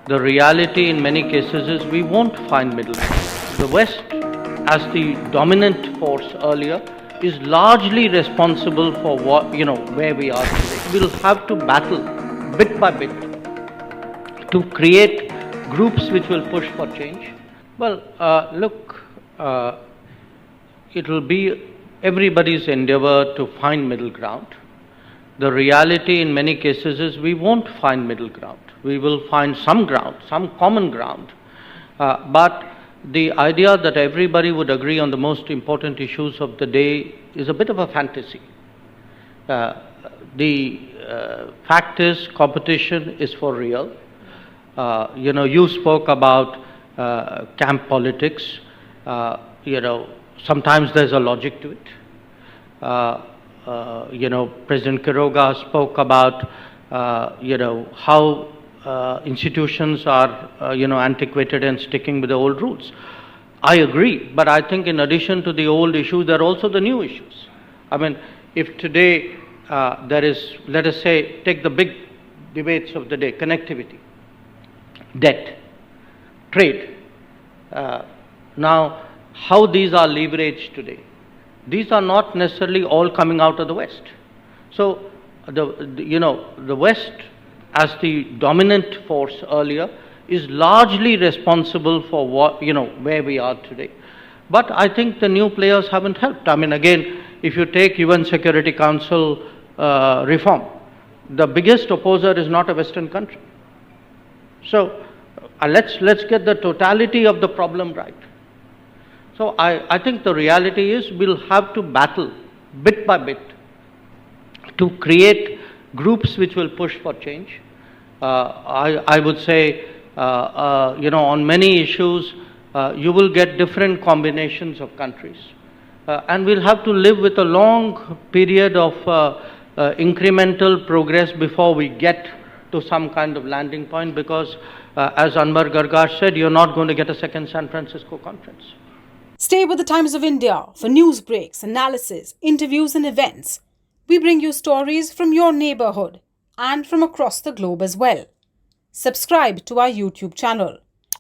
The reality in many cases is we won't find middle ground. The West, as the dominant force earlier, is largely responsible for where we are today. We'll have to battle bit by bit to create groups which will push for change. Well, it will be everybody's endeavor to find middle ground. The reality in many cases is we won't find middle ground. We will find some ground, some common ground. But the idea that everybody would agree on the most important issues of the day is a bit of a fantasy. The fact is, competition is for real. You spoke about camp politics. Sometimes there's a logic to it. President Quiroga spoke about, how institutions are, antiquated and sticking with the old rules. I agree, but I think in addition to the old issues, there are also the new issues. I mean, if today there is, let us say, take the big debates of the day, connectivity, debt, trade. Now, how these are leveraged today. These are not necessarily all coming out of the West. So, the West, as the dominant force earlier, is largely responsible for where we are today. But I think the new players haven't helped. I mean, again, if you take UN Security Council reform, the biggest opposer is not a Western country. So, let's get the totality of the problem right. So I think the reality is we'll have to battle bit by bit to create groups which will push for change. I would say, on many issues, you will get different combinations of countries. And we'll have to live with a long period of incremental progress before we get to some kind of landing point, because as Anwar Gargash said, you're not going to get a second San Francisco conference. Stay with the Times of India for news breaks, analysis, interviews and events. We bring you stories from your neighborhood and from across the globe as well. Subscribe to our YouTube channel.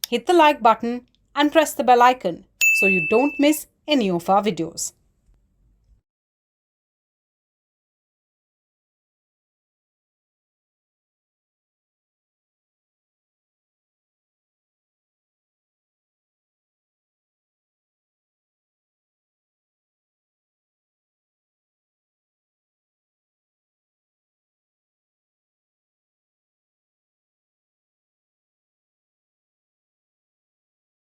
Hit the like button and press the bell icon so you don't miss any of our videos.